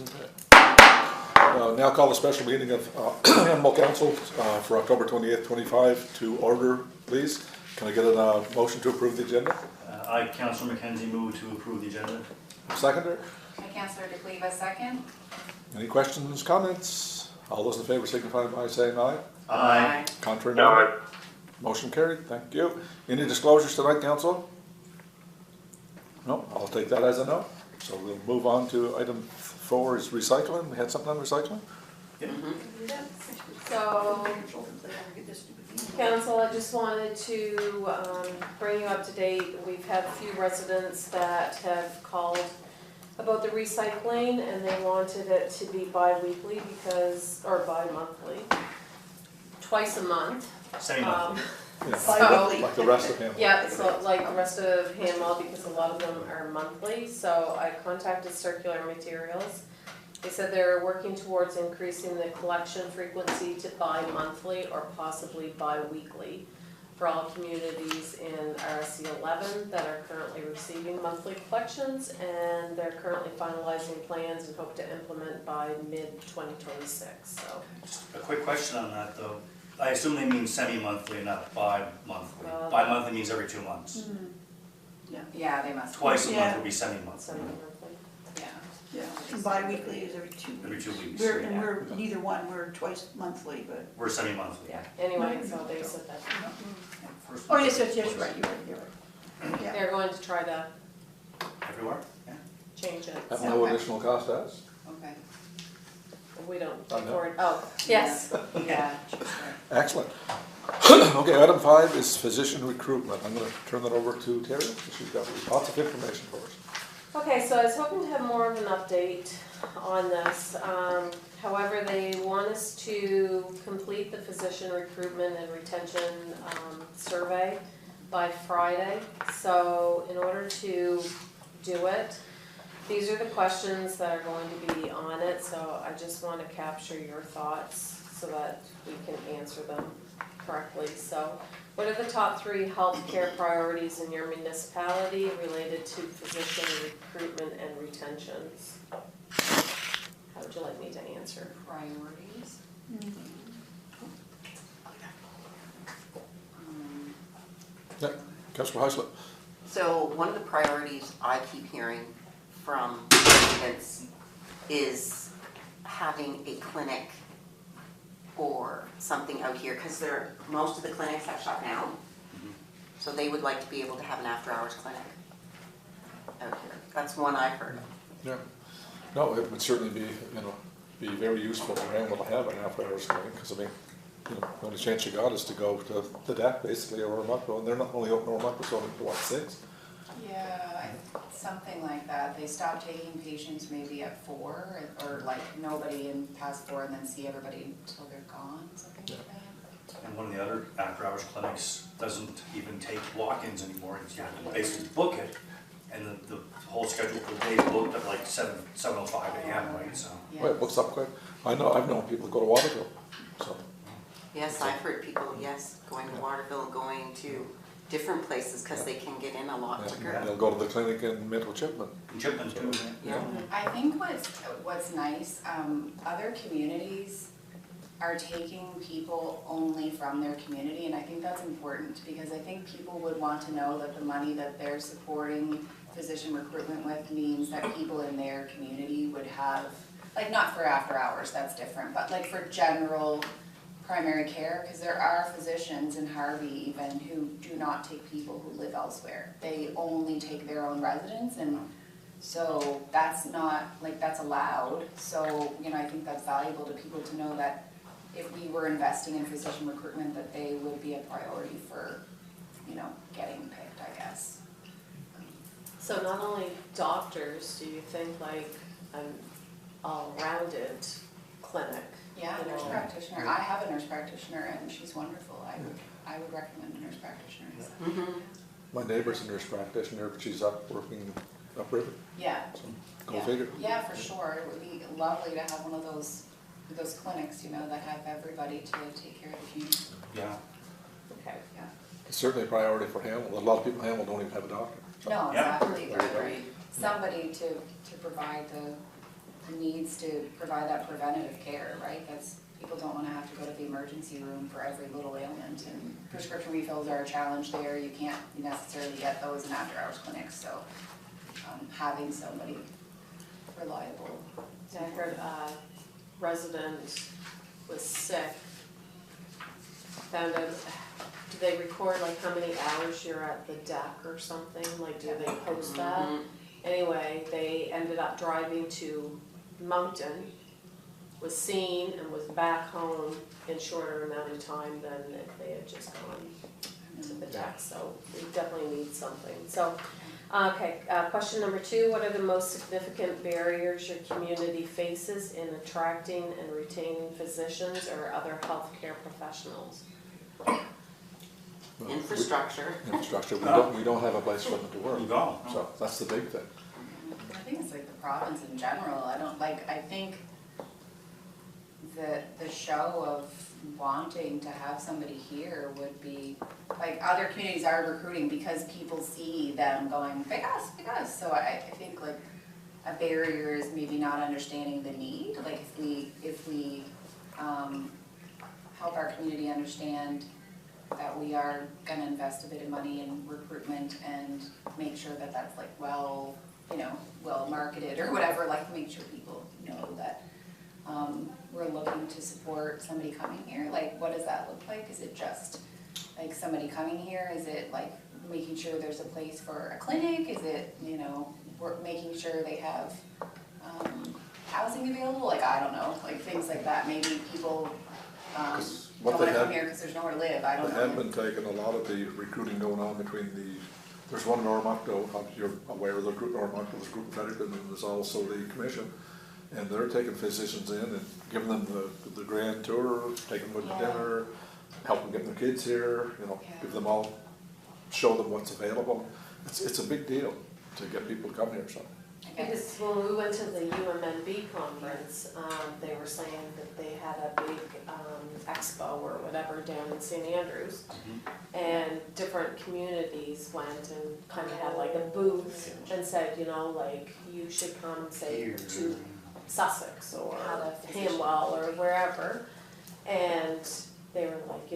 Okay. Now call a special meeting of Animal Council for October 28th, 25 to order, please. Can I get a motion to approve the agenda? I, Councillor McKenzie, move to approve the agenda. Seconder? I, Councillor DeCleva, second. Any questions, comments? All those in favor signify by saying aye. Aye. Contrary, no. Motion carried, thank you. Any disclosures tonight, Council? No, I'll take that as a no. So we'll move on to item 4 is recycling. We had something on recycling? So, Council, I just wanted to bring you up to date. We've had a few residents that have called about the recycling, and they wanted it to be bi-weekly or bi-monthly, twice a month. Semi-monthly. Yeah. So, Like the rest of him? yeah, so like the rest of Hanwell, because a lot of them are monthly, so I contacted Circular Materials. They said they're working towards increasing the collection frequency to bi-monthly or possibly bi-weekly for all communities in RSC 11 that are currently receiving monthly collections, and they're currently finalizing plans and hope to implement by mid-2026, so. Just a quick question on that though. I assume they mean semi-monthly, not bi-monthly. Well- Bi-monthly means every 2 months. Yeah, they must. Twice a month Yeah. would be semi-monthly, Semi-monthly. Yeah. Yeah, bi-weekly is every 2 weeks. every 2 weeks. We're neither one, we're twice monthly, but. We're semi-monthly. Yeah, anyway, so they said that First Oh, one. yes, you're right, you're right. Yeah. they're going to try to Everywhere? Yeah. change it. At no additional cost to us? Okay. We don't I pay know. for it. Oh, yes. Yeah, sure. Excellent. Okay, item 5 is physician recruitment. I'm going to turn that over to Terry. She's got lots of information for us. Okay, so I was hoping to have more of an update on this. However, they want us to complete the physician recruitment and retention survey by Friday. So in order to do it, these are the questions that are going to be on it. So I just want to capture your thoughts so that we can answer them correctly. So what are the top 3 healthcare priorities in your municipality related to physician recruitment and retentions? How would you like me to answer? Priorities. Yeah, Councillor Heislip. So one of the priorities I keep hearing from residents is having a clinic or something out here, because most of the clinics have shut down. So they would like to be able to have an after-hours clinic out here. That's one I've heard of. Yeah. No, it would certainly be, be very useful for Hamel to have an after-hours clinic, because I mean, the only chance you got is to go to the DAC basically, or Ormutto, and they're not only open Ormutto, it's only what, 6? Yeah, something like that. They stop taking patients maybe at 4, or like nobody in past 4 and then see everybody until they're gone, something like that. And one of the other after-hours clinics doesn't even take walk-ins anymore. You have to basically book it, and the whole schedule for the day is booked at like 7:05 a.m., right? So. Well, it books up quick. I've known people go to Waterville, so. Yes, I've heard people, yes, going to Waterville, going to different places because they can get in a lot Yeah, quicker. they'll go to the clinic in Middle Chipman. And Chipman's too, isn't it? Yeah. I think what's nice, other communities are taking people only from their community, and I think that's important because I think people would want to know that the money that they're supporting physician recruitment with means that people in their community would have, like not for after hours, that's different, but like for general primary care, because there are physicians in Harvey even who do not take people who live elsewhere. They only take their own residents, and so that's not, like that's allowed. So, I think that's valuable to people to know that if we were investing in physician recruitment, that they would be a priority for, getting picked, I guess. So not only doctors, do you think like an all-rounded clinic? Yeah, nurse practitioner. I have a nurse practitioner and she's wonderful. I would recommend a nurse practitioner. Mhm. My neighbor's a nurse practitioner, but she's up working upriver, Yeah. so go Yeah. figure. Yeah, for sure. It would be lovely to have one of those clinics, that have everybody to take care of the community. Yeah. Okay. Yeah. It's certainly a priority for Hamel. A lot of people in Hamel don't even have a doctor. So. No, Yeah. exactly. Agreed. Somebody to provide needs to provide that preventative care, right? That's, people don't wanna have to go to the emergency room for every little ailment, and prescription refills are a challenge there. You can't necessarily get those in after-hours clinics, so, having somebody reliable. Yeah, I heard a resident was sick, found out, do they record like how many hours you're at the deck or something, like do they post that? Anyway, they ended up driving to Moncton, was seen and was back home in shorter amount of time than if they had just gone to the deck, so we definitely need something. So, okay, question number 2, what are the most significant barriers your community faces in attracting and retaining physicians or other healthcare professionals? Well, Infrastructure. Infrastructure, No. we don't have a place for them to work, You go. so that's the big thing. I think it's like the province in general, I think the show of wanting to have somebody here would be, like, other communities are recruiting because people see them going, big us, so I think like a barrier is maybe not understanding the need, like if we help our community understand that we are gonna invest a bit of money in recruitment and make sure that that's like well marketed or whatever, like make sure people know that we're looking to support somebody coming here. Like, what does that look like? Is it just like somebody coming here? Is it like making sure there's a place for a clinic? Is it, we're making sure they have housing available? Like, I don't know, like things like that. Maybe people what don't they wanna come have- here because there's nowhere to live, I don't They know. have been taking a lot of the recruiting going on between there's one Normoncto, you're aware of the group Normoncto, there's Group Fredericton, and there's also the commission. And they're taking physicians in and giving them the grand tour, taking them to Yeah. dinner, helping get their kids here, Yeah. give them all, show them what's available. It's a big deal to get people to come here, so. I guess. Because when we went to the UMNB conference, they were saying that they had a big expo or whatever down in St. Andrews. And different communities went and kind of had like a booth and said, like, you should come, say, to Sussex or Have a physician. Hamwell or wherever. And they were like,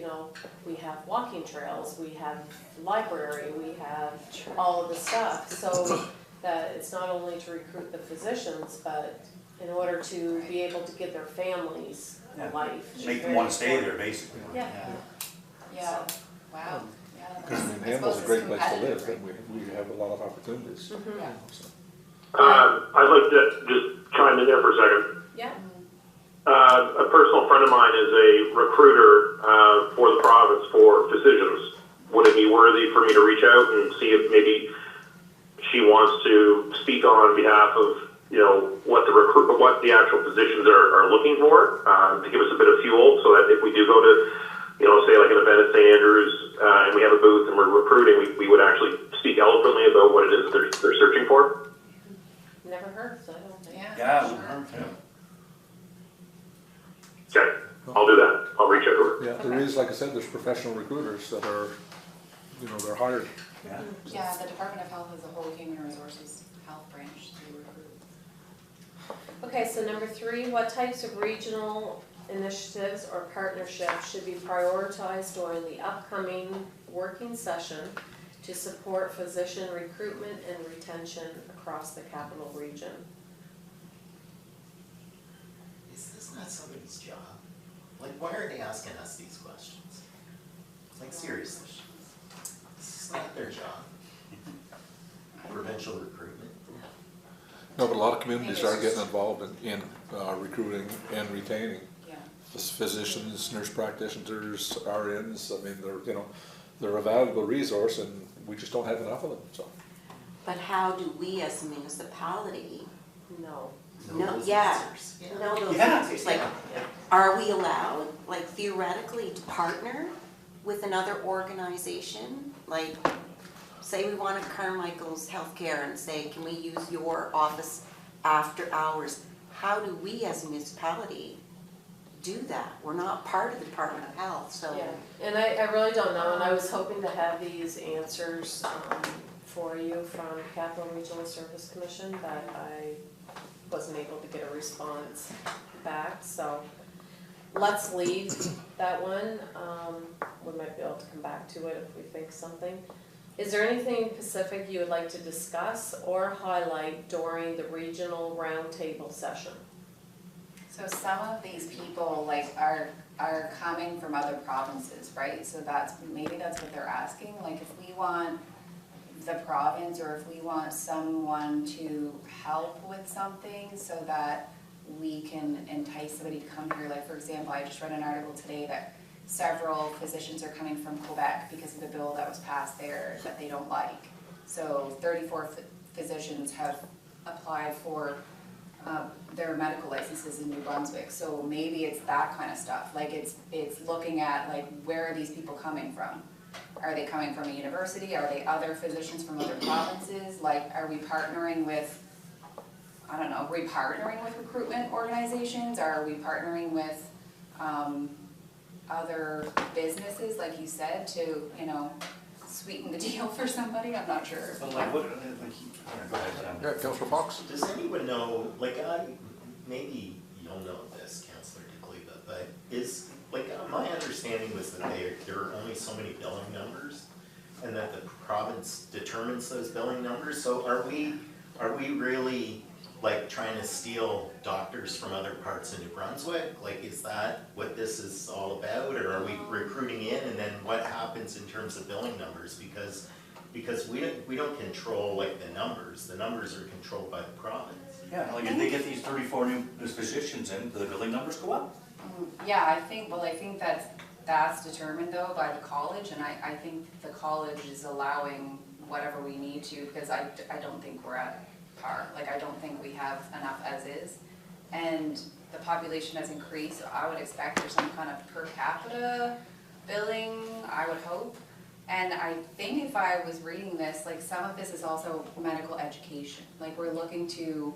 we have walking trails, we have library, we have all of the stuff. So that it's not only to recruit the physicians, but in order to be able to give their families a Yeah. life. which is Make them very wanna stay important. there, basically. Yeah. Yeah, wow, yeah. Because I Hamill's suppose a it's great place to competitive, live, and we have a lot of opportunities. Mhm. Yeah. So. I'd like to just chime in there for a second. Yeah, A personal friend of mine is a recruiter for the province for physicians. Would it be worthy for me to reach out and see if maybe she wants to speak on behalf of what the actual physicians are looking for to give us a bit of fuel, so that if we do go to say like an event at St. Andrews and we have a booth and we're recruiting, we would actually speak eloquently about what it is they're searching for. never heard, so I don't think. Yeah, sure. Okay, I'll do that. I'll reach out to her. Yeah, there is, like I said, there's professional recruiters that are, they're hired. yeah. Yeah, the Department of Health has a whole human resources health branch to recruit. Okay, so number 3, what types of regional initiatives or partnerships should be prioritized during the upcoming working session to support physician recruitment and retention across the capital region? Is this not somebody's job? Like, why are they asking us these questions? Like, seriously, this is not their job. Provincial recruitment. No, but a lot of communities are getting involved in recruiting and retaining Yeah. physicians, nurse practitioners, RNs. I mean, they're a valuable resource, and we just don't have enough of them, so. But how do we as a municipality No. know, those yeah, answers. Yeah. know those Yeah. answers? Like, Yeah. are we allowed, like theoretically, to partner with another organization? Like, say we wanted Carmichael's Healthcare and say, can we use your office after hours? How do we as a municipality do that? We're not part of the Department of Health, so. Yeah, and I really don't know, and I was hoping to have these answers for you from Capital Regional Service Commission, but I wasn't able to get a response back, so let's leave that one. We might be able to come back to it if we think something. Is there anything specific you would like to discuss or highlight during the regional roundtable session? So some of these people like are coming from other provinces, right? So maybe that's what they're asking, like if we want the province or if we want someone to help with something so that we can entice somebody to come here. Like for example, I just read an article today that several physicians are coming from Quebec because of the bill that was passed there that they don't like. So 34 physicians have applied for their medical licenses in New Brunswick. So maybe it's that kind of stuff. Like it's looking at like where are these people coming from? Are they coming from a university? Are they other physicians from other provinces? Like are we partnering with, I don't know, are we partnering with recruitment organizations? Are we partnering with other businesses, like you said, to, you know, sweeten the deal for somebody? I'm not sure. But like, what, go ahead, Yeah, Councillor Fox? Does anyone know, like maybe you'll know this, Councillor DeCleva, but is, my understanding was that there are only so many billing numbers and that the province determines those billing numbers. So are we really like trying to steal doctors from other parts of New Brunswick? Like, is that what this is all about? Or are we recruiting in, and then what happens in terms of billing numbers? Because we don't control like the numbers are controlled by the province. Yeah, like if they get these 34 new physicians in, the billing numbers go up. Yeah, I think that's determined though by the college, and I think the college is allowing whatever we need to, because I don't think we're at par. Like I don't think we have enough as is, and the population has increased, so I would expect there's some kind of per capita billing, I would hope. And I think if I was reading this, like some of this is also medical education. Like we're looking to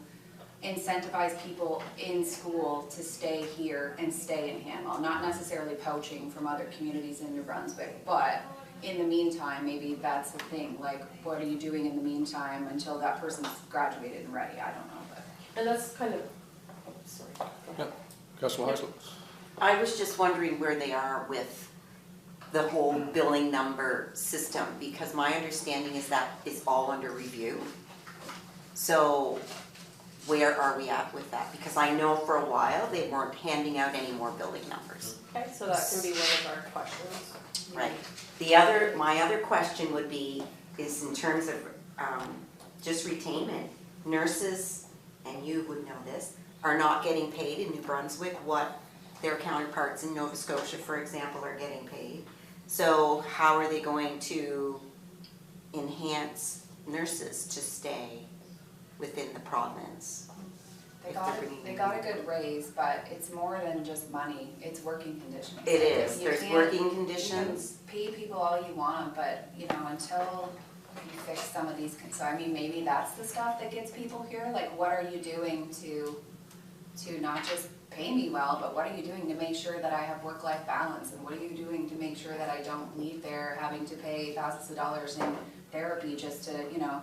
incentivize people in school to stay here and stay in Hanwell, not necessarily poaching from other communities in New Brunswick, but in the meantime, maybe that's the thing, like what are you doing in the meantime until that person's graduated and ready? I don't know, but. And that's kind of, oh, sorry. Go Yeah, ahead. Councillor Heisler? I was just wondering where they are with the whole billing number system, because my understanding is that is all under review. So where are we at with that? Because I know for a while they weren't handing out any more billing numbers. Okay, so that can be one of our questions. Right. My other question would be, is in terms of just retainment. Nurses, and you would know this, are not getting paid in New Brunswick what their counterparts in Nova Scotia, for example, are getting paid. So how are they going to enhance nurses to stay within the province? They got a good raise, but it's more than just money, it's working conditions. It is, You there's can't- working conditions. You can pay people all you want, but, you know, until you fix some of these, so I mean, maybe that's the stuff that gets people here, like what are you doing to not just pay me well, but what are you doing to make sure that I have work-life balance, and what are you doing to make sure that I don't leave there having to pay thousands of dollars in therapy just to, you know,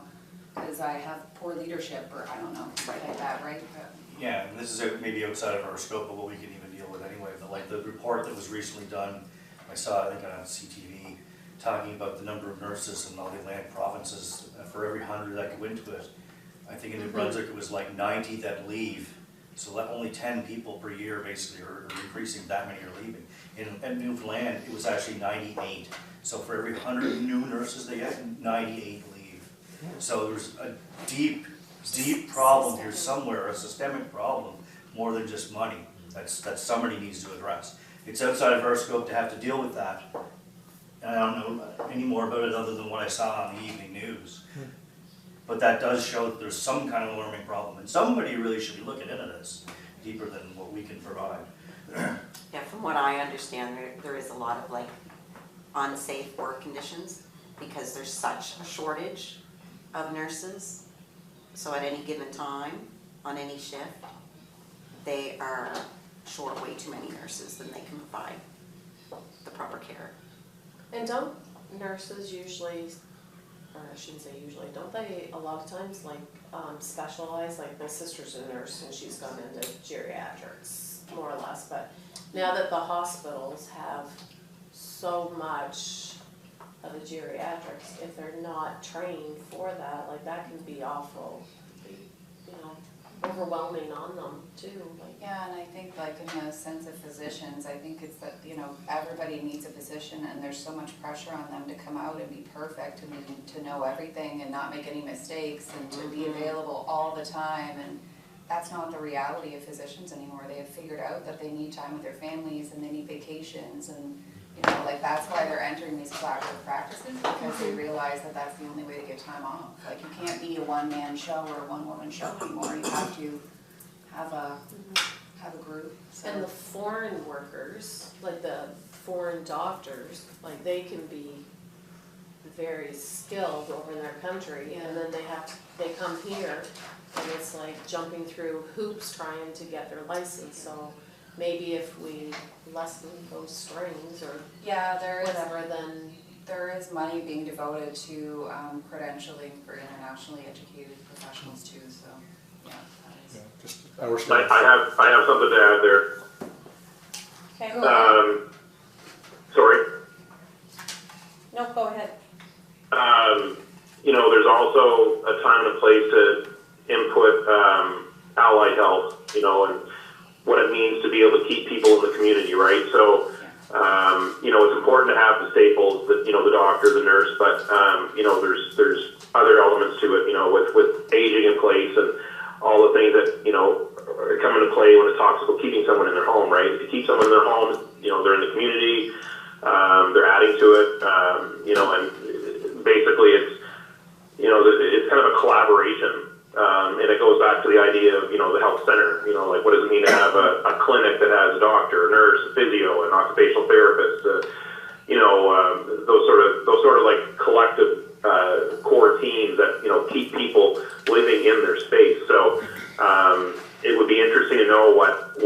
because I have poor leadership, or I don't know, something like that, right? But, Yeah, and this is maybe outside of our scope of what we can even deal with anyway, but like the report that was recently done, I saw, I think on CTV, talking about the number of nurses in all the Atlantic provinces, for every 100 that go into it. I think in New Brunswick it was like 90 that leave, so that only 10 people per year basically are increasing, that many are leaving. In Newfoundland, it was actually 98, so for every 100 new nurses they get, 98 leave. So there's a deep problem here somewhere, a systemic problem, more than just money, that somebody needs to address. It's outside of our scope to have to deal with that. And I don't know any more about it other than what I saw on the evening news. But that does show that there's some kind of alarming problem, and somebody really should be looking into this deeper than what we can provide. Yeah, from what I understand, there is a lot of like unsafe work conditions because there's such a shortage of nurses. So at any given time, on any shift, they are short way too many nurses than they can provide the proper care. And don't nurses usually, or I shouldn't say usually, don't they a lot of times like specialize, like my sister's a nurse and she's gone into geriatrics, more or less, but now that the hospitals have so much of the geriatrics, if they're not trained for that, like that can be awful, you know, overwhelming on them too, like. Yeah, and I think like in the sense of physicians, I think it's that, you know, everybody needs a physician and there's so much pressure on them to come out and be perfect and to know everything and not make any mistakes and to be available all the time, and that's not the reality of physicians anymore. They have figured out that they need time with their families and they need vacations, and you know, like that's why they're entering these collaborative practices, because they realize that that's the only way to get time off. Like you can't be a one-man show or a one-woman show anymore. You have to have a group. So. And the foreign workers, like the foreign doctors, like they can be very skilled over in their country, and then they come here, and it's like jumping through hoops trying to get their license. So maybe if we lessen those strings or Yeah, there is. whatever, then There is money being devoted to credentialing for internationally educated professionals too, so, yeah, that is. Yeah, just our I have something to add there. okay. Go ahead. Sorry. No, go ahead. You know, there's also a time and a place to input allied health, you know, and what it means to be able to keep people in the community, right? So, you know, it's important to have the staples, you know, the doctor, the nurse, but, you know, there's other elements to it, you know, with aging in place and all the things that, you know, come into play when it talks about keeping someone in their home, right? To keep someone in their home, you know, they're in the community, they're adding to it, you know, and basically it's, you know, it's kind of a collaboration. And it goes back to the idea of, you know, the health center, you know, like what does it mean to have a clinic that has a doctor, a nurse, a physio, an occupational therapist, you know, those sort of like collective core teams that, you know, keep people living in their space. So it would be interesting to know what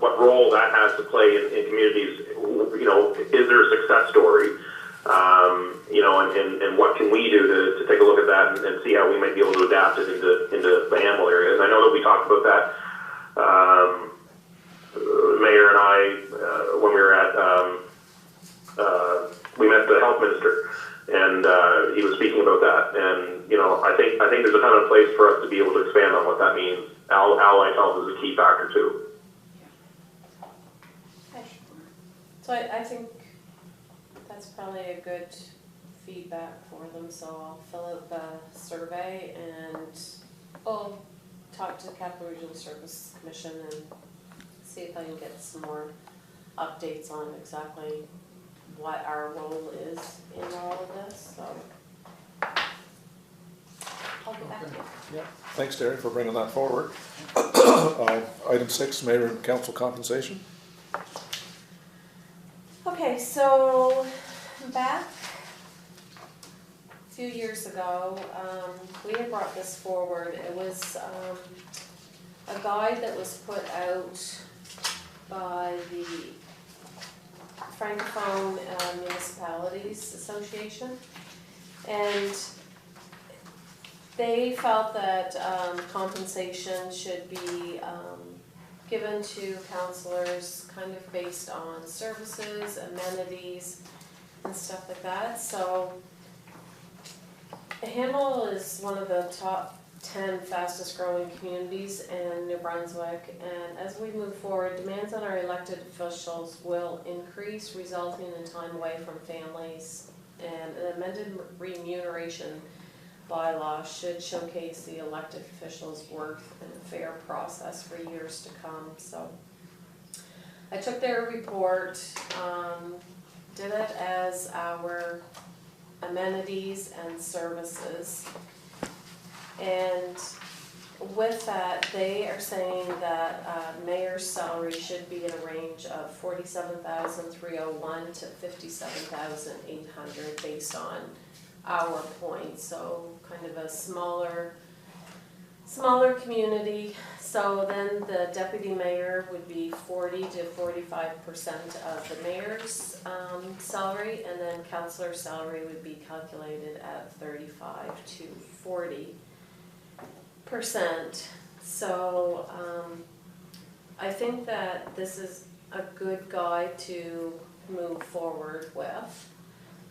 role that has to play in communities. You know, is there a success story? You know, and what can we do to take a look at that and see how we might be able to adapt it into the Hamel area. And I know that we talked about that, Mayor and I, when we were at, we met the health minister, and he was speaking about that. And, you know, I think there's a ton of place for us to be able to expand on what that means. Allied health is a key factor too. So I think that's probably a good feedback for them, so I'll fill out the survey and I'll talk to the Capital Regional Service Commission and see if I can get some more updates on exactly what our role is in all of this, so I'll get back to you. Yeah, thanks, Terry, for bringing that forward. Item 6, Mayor and Council compensation. Okay, so back a few years ago, we had brought this forward. It was a guide that was put out by the Francophone Municipalities Association, and they felt that compensation should be given to councillors kind of based on services, amenities, and stuff like that. So Hamel is one of the top 10 fastest growing communities in New Brunswick, and as we move forward, demands on our elected officials will increase, resulting in time away from families, and an amended remuneration bylaw should showcase the elected officials' worth in a fair process for years to come. So I took their report, did it as our amenities and services, and with that, they are saying that mayor's salary should be in a range of $47,301 to $57,800 based on our points. So kind of a smaller community. So then the deputy mayor would be 40 to 45% of the mayor's salary, and then councillor salary would be calculated at 35 to 40. So, I think that this is a good guide to move forward with.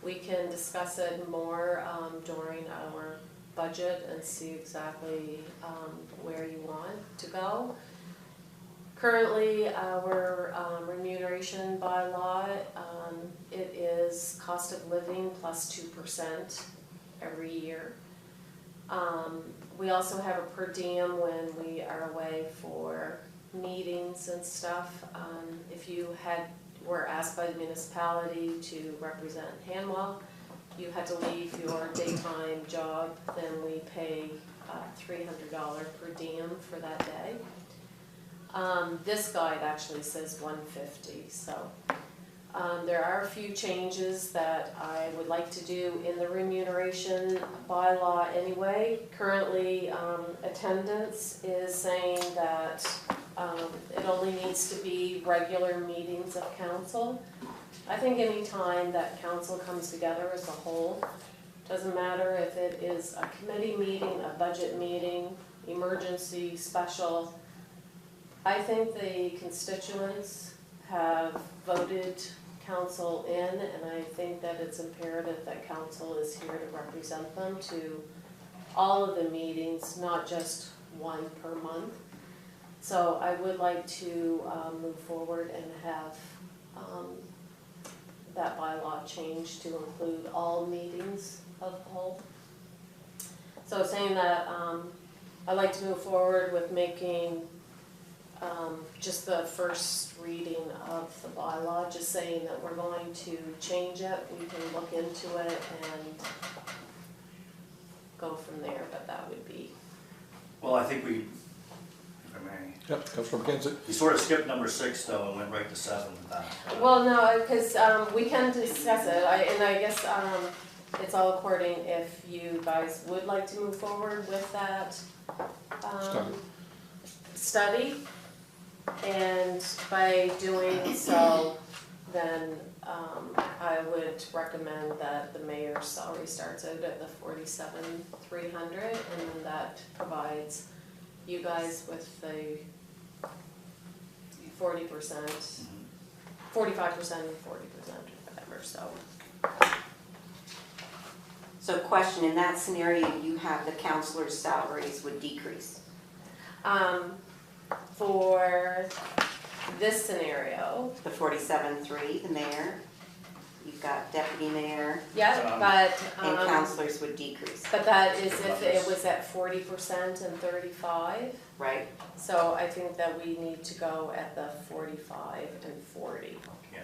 We can discuss it more during our budget and see exactly where you want to go. Currently, our remuneration bylaw, it is cost of living plus 2% every year. We also have a per diem when we are away for meetings and stuff. If you were asked by the municipality to represent Hanwell, you had to leave your daytime job, then we pay $300 per diem for that day. This guide actually says $150, so there are a few changes that I would like to do in the remuneration bylaw anyway. Currently, attendance is saying that it only needs to be regular meetings of council. I think any time that council comes together as a whole, doesn't matter if it is a committee meeting, a budget meeting, emergency, special, I think the constituents have voted council in, and I think that it's imperative that council is here to represent them to all of the meetings, not just one per month. So I would like to move forward and have that bylaw changed to include all meetings of the whole. So saying that I'd like to move forward with making just the first reading of the bylaw, just saying that we're going to change it, we can look into it and go from there, but that would be. Well, I think we, if I may, Yep, Councilor McKenzie. you sort of skipped number 6 though and went right to 7 with that. Well, no, because we can discuss it, and I guess it's all according if you guys would like to move forward with that study. And by doing so, then I would recommend that the mayor's salary starts out at the $47,300, and then that provides you guys with the 40%, 45% and 40% or whatever, so. So question, in that scenario, you have the councilors' salaries would decrease. For this scenario, The 47.3, the mayor, you've got deputy mayor, yeah, but, and councilors would decrease, but that is if it was at 40% and 35. right? So I think that we need to go at the 45 and 40, Yeah,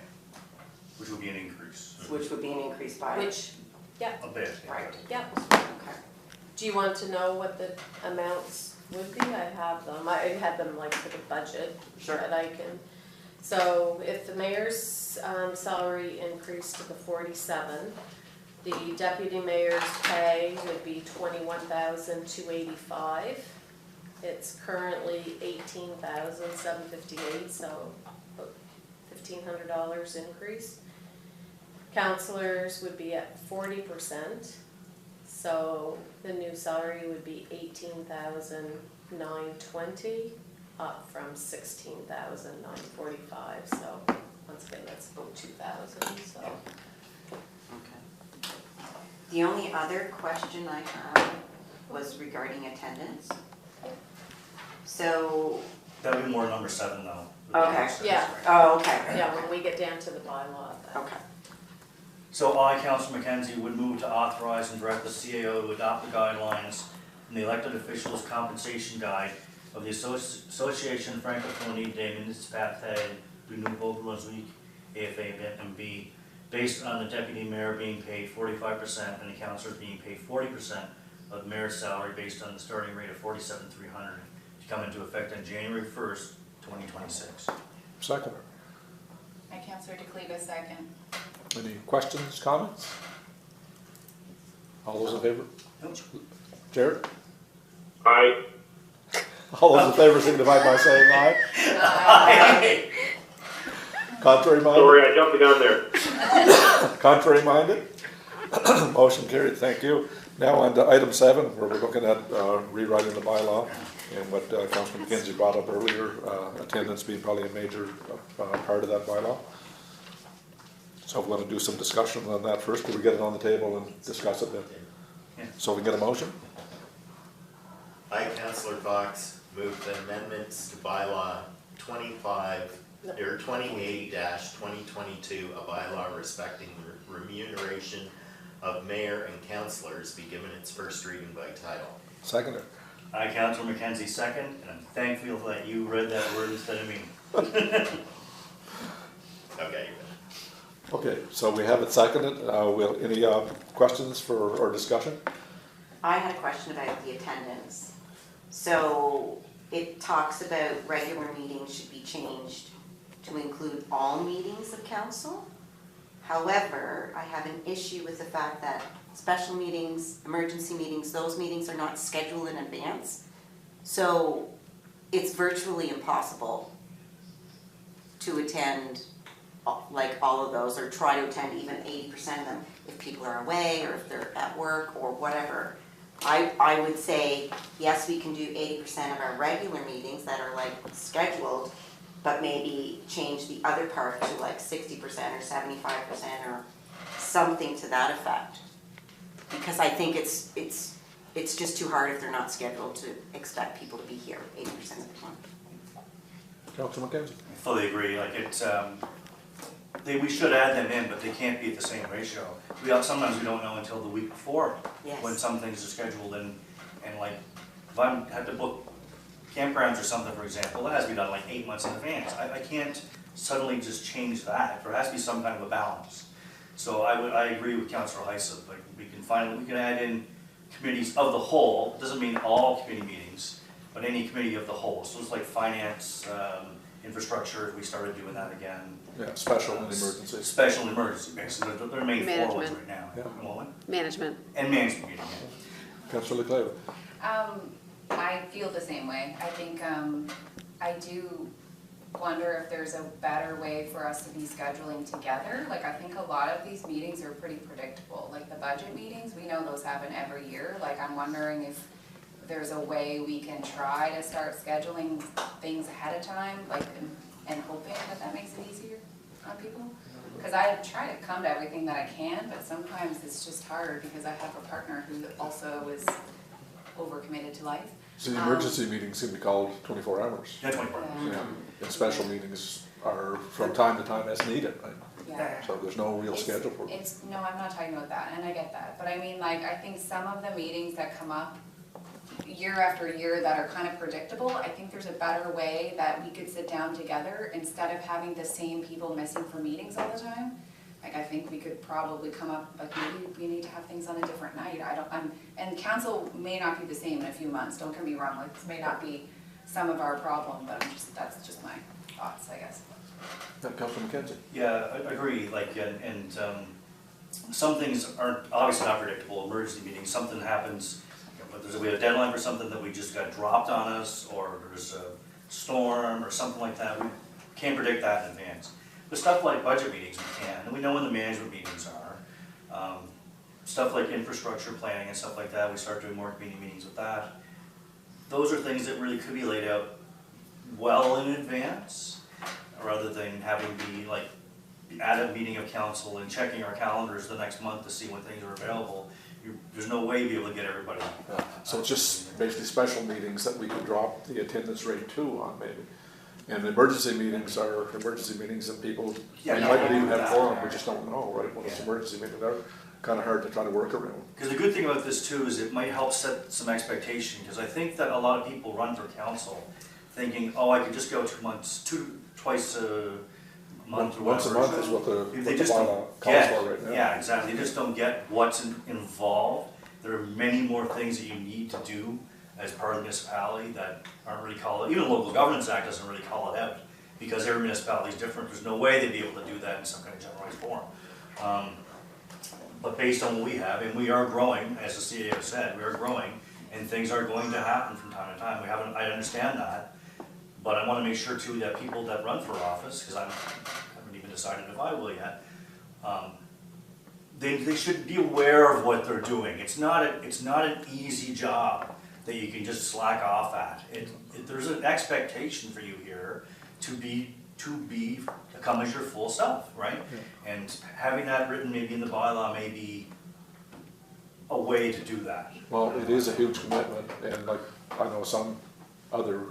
which would be an increase, Which would be an increase by, which, yeah, a bit. Yeah. right, yeah. okay. Do you want to know what the amounts would be? I have them. I had them like for the budget. Sure. That I can. So if the mayor's salary increased to the 47, the deputy mayor's pay would be $21,285. It's currently $18,758, so $1,500 increase. Councilors would be at 40%. So the new salary would be $18,920, up from $16,945. So once again, that's about $2,000. So Okay. The only other question I had was regarding attendance. So, That would be more number 7 though. Okay. Yeah. oh, okay, yeah, when we get down to the bylaw. then- okay. So I, Councilor McKenzie, would move to authorize and direct the CAO to adopt the guidelines from the elected officials' compensation guide of the Association Francophonie des Municipalités du Nouveau-Brunswick, AFA-MB, based on the deputy mayor being paid 45% and the councillors being paid 40% of the mayor's salary based on the starting rate of $47,300 to come into effect on January 1st, 2026. Second. And Councillor DeCleva, second. Any questions, comments? All those in favor? Jared? Aye. All those in favor signify by saying aye. Contrary minded? Sorry, I jumped the gun there. Contrary minded? Motion carried, thank you. Now on to item 7, where we're looking at rewriting the bylaw, and what Councilor McKenzie brought up earlier, attendance being probably a major part of that bylaw. So we're gonna do some discussion on that first, till we get it on the table and discuss it then. Yeah. So we get a motion? I, Councillor Fox, move the amendments to bylaw 28-2022, a bylaw respecting the remuneration of mayor and councillors, be given its first reading by title. Second. I, Councilor McKenzie, second, and I'm thankful that you read that word instead of me. Okay. Okay, so we have it seconded. Any questions or discussion? I had a question about the attendance. So it talks about regular meetings should be changed to include all meetings of council. However, I have an issue with the fact that special meetings, emergency meetings, those meetings are not scheduled in advance. So it's virtually impossible to attend like all of those, or try to attend even 80% of them if people are away or if they're at work or whatever. I would say, yes, we can do 80% of our regular meetings that are like scheduled, but maybe change the other part to like 60% or 75% or something to that effect. Because I think it's just too hard if they're not scheduled to expect people to be here 80% of the time. Councilor McKenzie? I fully agree, like it's, we should add them in, but they can't be at the same ratio. Sometimes we don't know until the week before Yes. when some things are scheduled, and like, if I have to book campgrounds or something, for example, that has to be done like 8 months in advance. I can't suddenly just change that. There has to be some kind of a balance. So I agree with Councilor Heisel, like we can add in committees of the whole. It doesn't mean all committee meetings, but any committee of the whole. So it's like finance, infrastructure, if we started doing that again. Yeah, special and emergency. Special and emergency, basically, they're main 4 ones Management. right now. Yeah. What? Management. And management meeting, yeah. Councilor Leclerc? I feel the same way. I think, I do wonder if there's a better way for us to be scheduling together. Like, I think a lot of these meetings are pretty predictable. Like the budget meetings, we know those happen every year. Like, I'm wondering if there's a way we can try to start scheduling things ahead of time, like, and hoping that makes it easier on people. Because I try to come to everything that I can, but sometimes it's just hard because I have a partner who also is overcommitted to life. So the emergency meetings can be called 24 hours. Yeah, 24. Yeah, and special meetings are from time to time as needed, right? Yeah. So there's no real schedule for it. No, I'm not talking about that, and I get that, but I mean, like, I think some of the meetings that come up year after year that are kind of predictable, I think there's a better way that we could sit down together instead of having the same people missing for meetings all the time. Like, I think we could probably come up, like, maybe we need to have things on a different night. And council may not be the same in a few months, don't get me wrong, like, this may not be some of our problem, but that's just my thoughts, I guess. Councilor McKenzie? Yeah, I agree, like, and some things aren't, obviously not predictable, emergency meetings, something happens, but we have a deadline for something that we just got dropped on us, or there's a storm or something like that, we can't predict that in advance. But stuff like budget meetings, we can, and we know when the management meetings are. Stuff like infrastructure planning and stuff like that, we start doing more community meetings with that. Those are things that really could be laid out well in advance, rather than having be like at a meeting of council and checking our calendars the next month to see when things are available. There's no way you'll be able to get everybody. So it's just basically special meetings that we could drop the attendance rate to on maybe. And emergency meetings are emergency meetings, and people Yeah, might not yeah. even have quorum, we just don't know, right? When it's emergency meeting, they're kind of hard to try to work around. Because the good thing about this too is it might help set some expectation, because I think that a lot of people run for council thinking, oh, I could just go twice a month or Once a whatever. month is what the They just bylaw don't calls get, for right now. yeah, exactly, they just don't get what's involved. There are many more things that you need to do as part of the municipality that aren't really called, even the Local Governance Act doesn't really call it out, because every municipality is different, there's no way they'd be able to do that in some kind of generalized form. But based on what we have, and we are growing, as the CAO said, we are growing, and things are going to happen from time to time, I understand that, but I wanna make sure too that people that run for office, because I haven't even decided if I will yet, they should be aware of what they're doing. It's not an easy job that you can just slack off at. There's an expectation for you here to become as your full self, right? And having that written maybe in the bylaw may be a way to do that. Well, it is a huge commitment, and like, I know some other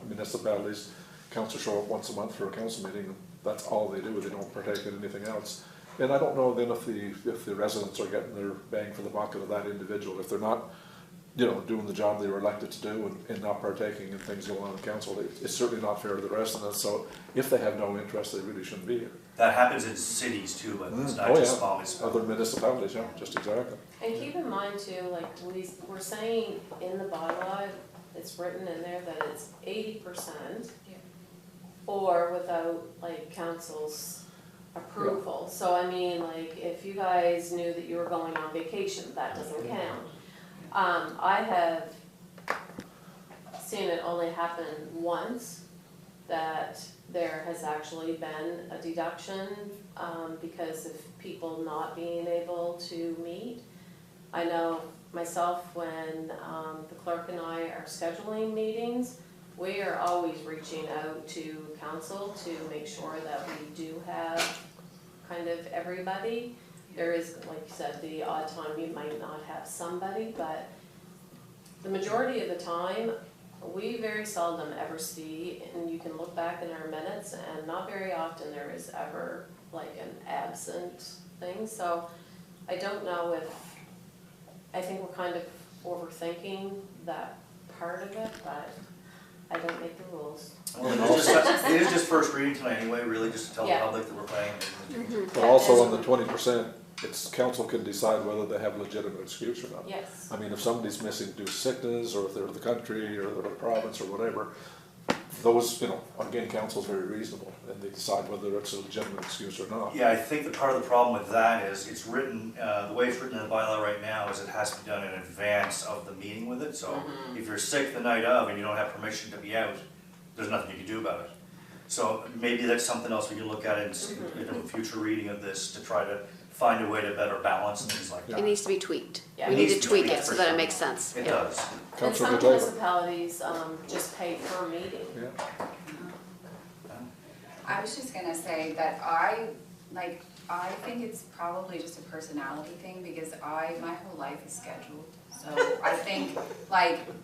municipalities, council show up once a month for a council meeting, and that's all they do, they don't partake in anything else. And I don't know then if the residents are getting their bang for the buck out of that individual, if they're not, doing the job they were elected to do and not partaking in things going on in council, it's certainly not fair to the residents, so if they have no interest, they really shouldn't be here. That happens in cities too, but it's not Oh, just yeah. small municipalities. Other municipalities, yeah, just exactly. And keep in mind too, like, we're saying in the bylaw, it's written in there that it's 80% or without, like, council's approval. So I mean, like, if you guys knew that you were going on vacation, that doesn't count. I have seen it only happen once, that there has actually been a deduction because of people not being able to meet. I know myself, when the clerk and I are scheduling meetings, we are always reaching out to council to make sure that we do have kind of everybody. There is, like you said, the odd time you might not have somebody, but the majority of the time, we very seldom ever see, and you can look back in our minutes, and not very often there is ever like an absent thing. So I don't know if, I think we're kind of overthinking that part of it, but I don't make the rules. Well, it is just first reading tonight anyway, really, just to tell the Yeah. public that we're playing. But also on the 20%, it's council can decide whether they have legitimate excuse or not. Yes. I mean, if somebody's missing due to sickness, or if they're in the country, or they're in the province, or whatever, those, again, council's very reasonable, and they decide whether it's a legitimate excuse or not. Yeah, I think that part of the problem with that is it's written, the way it's written in the bylaw right now is it has to be done in advance of the meeting with it. So if you're sick the night of and you don't have permission to be out, there's nothing you can do about it. So maybe that's something else we can look at in a future reading of this to try to find a way to better balance things like It that. needs to be tweaked. Yeah. We It need needs to to be tweak tweaked it so for that it sure. makes sense. It Yeah. does. And Councillor some Gajala. municipalities just pay per meeting. Yeah. I was just gonna say that I think it's probably just a personality thing, because my whole life is scheduled. So I think,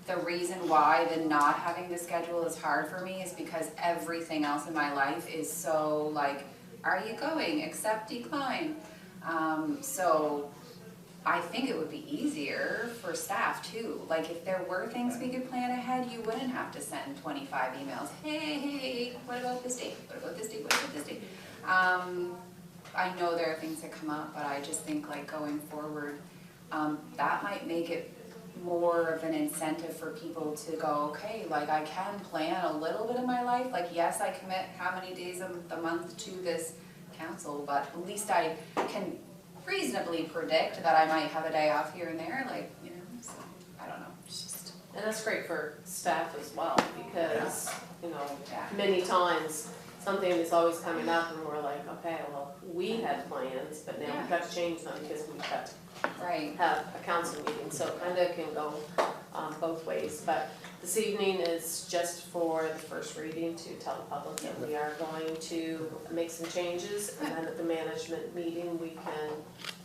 the reason why the not having the schedule is hard for me is because everything else in my life is so, are you going, accept, decline. So I think it would be easier for staff too. If there were things we could plan ahead, you wouldn't have to send 25 emails. Hey, what about this date? What about this date? What about this date? I know there are things that come up, but I just think going forward, that might make it more of an incentive for people to go, okay, I can plan a little bit of my life. Yes, I commit how many days of the month to this council, but at least I can reasonably predict that I might have a day off here and there, so, I don't know, it's just. And that's great for staff as well, because, Yeah. many times, something is always coming up and we're like, okay, well, we had plans, but now we've got to change them because we've got to Right. have a council meeting, so it kind of can go both ways. But this evening is just for the first reading to tell the public that we are going to make some changes, and then at the management meeting, we can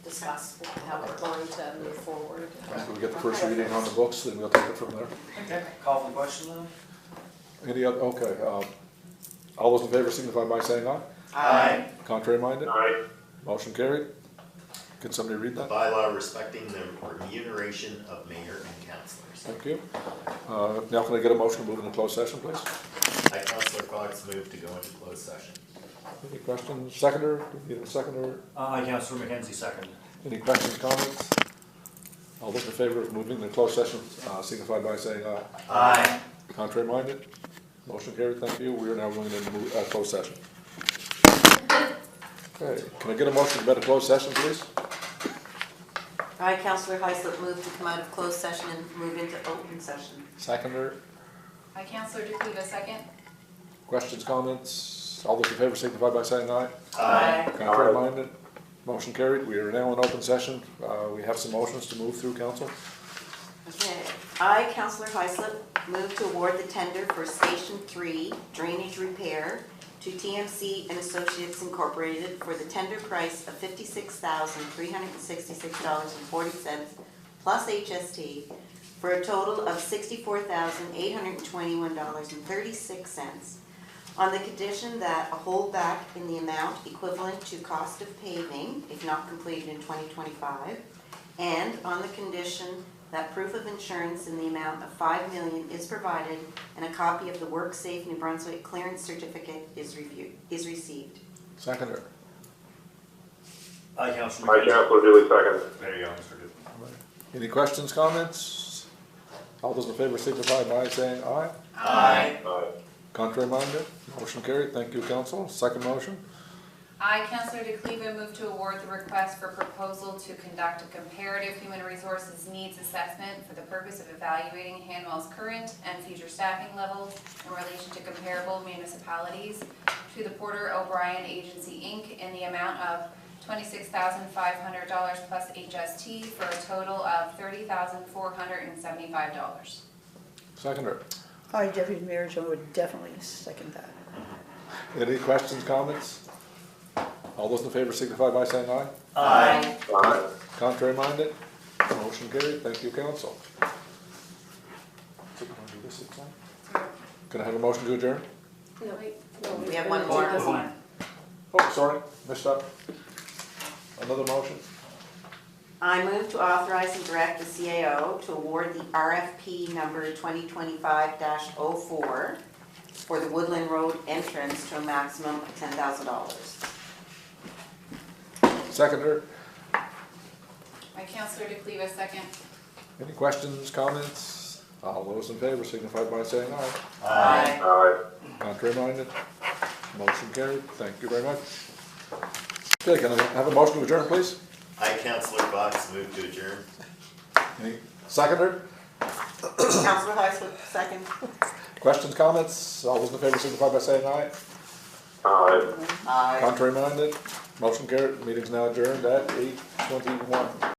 discuss how we're going to move forward. After we get the first reading on the books, then we'll take it from there. Okay, call for the question then? Any other, okay, all those in favor signify by saying aye. Aye. Contrary minded? Aye. Motion carried. Can somebody read The that? bylaw respecting the remuneration of mayor and councillors. Thank you. Now can I get a motion to move into closed session, please? I, Councillor Cox, move to go into closed session. Any questions? Seconder? Do we need a seconder? Councillor McKenzie, second. Any questions, comments? All those in favor of moving into closed session signify by saying aye. Aye. Contrary minded? Motion carried, thank you. We are now going into closed session. Okay, can I get a motion to go into closed session, please? All right, Councillor Heislip, move to come out of closed session and move into open session. Seconder? Hi, Councillor DeCleva, second. Questions, comments? All those in favor signify by saying aye. Aye. Contrary minded? Motion carried. We are now in open session. We have some motions to move through, council. Okay, I, Councillor Heislip, move to award the tender for Station 3 drainage repair to TMC and Associates Incorporated for the tender price of $56,366.40 plus HST for a total of $64,821.36 on the condition that a holdback in the amount equivalent to cost of paving, if not completed in 2025, and on the condition that proof of insurance in the amount of $5 million is provided and a copy of the WorkSafe New Brunswick clearance certificate is received. Seconder. Aye, Councillor Aye, McKenzie. Councillor Dooley, second. There you go, Mr. Duke. Any questions, comments? All those in favor signify by saying aye. Aye. Aye. Contrary minded? Motion carried. Thank you, council. Second motion. I, Councillor DeCleva, move to award the request for proposal to conduct a comparative human resources needs assessment for the purpose of evaluating Hanwell's current and future staffing levels in relation to comparable municipalities to the Porter O'Brien Agency, Inc. in the amount of $26,500 plus HST for a total of $30,475. Seconder. I, Deputy Mayor Joe, would definitely second that. Any questions, comments? All those in favor signify by saying aye. Aye. Aye. Contrary minded? Motion carried. Thank you, council. Can I have a motion to adjourn? No, We have one more. Oh, sorry, missed that. Another motion? I move to authorize and direct the CAO to award the RFP number 2025-04 for the Woodland Road entrance to a maximum of $10,000. Seconder. My Councillor DeCleva, second. Any questions, comments? All those in favor signify by saying aye. Aye. Aye. Contrary minded? Motion carried. Thank you very much. Okay, can I have a motion to adjourn, please? I, Councillor Fox, move to adjourn. Any seconder? Councillor Heislip, second. Questions, comments? All those in favor signify by saying aye. Aye. Aye. Contrary minded? Motion carried. Meeting's now adjourned at 8:21.